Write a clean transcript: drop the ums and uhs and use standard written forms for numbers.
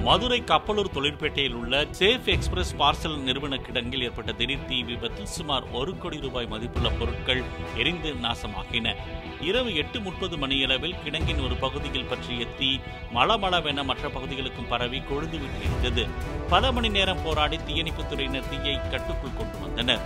மதுரை கப்பலூர் தொழிற்பேட்டையில் உள்ள safe express parcel நிறுவன கிடங்கில் ஏற்பட்ட திடீர் தீ விபத்தில் சுமார் 1 கோடி ரூபாய் மதிப்புள்ள பொருட்கள் எரிந்து நாசமாகின. இரவு 8:30 மணியளவில் கிடங்கின் ஒரு பகுதியில் பற்றிய தீ மளமளவென மற்ற பகுதிகளுக்கும் பரவி கொழுந்துவிட்டு எரிந்தது. பல மணி நேரம் போராடி தீயணைப்புத் துறையினர் தீயை கட்டுக்குள் கொண்டு வந்தனர்.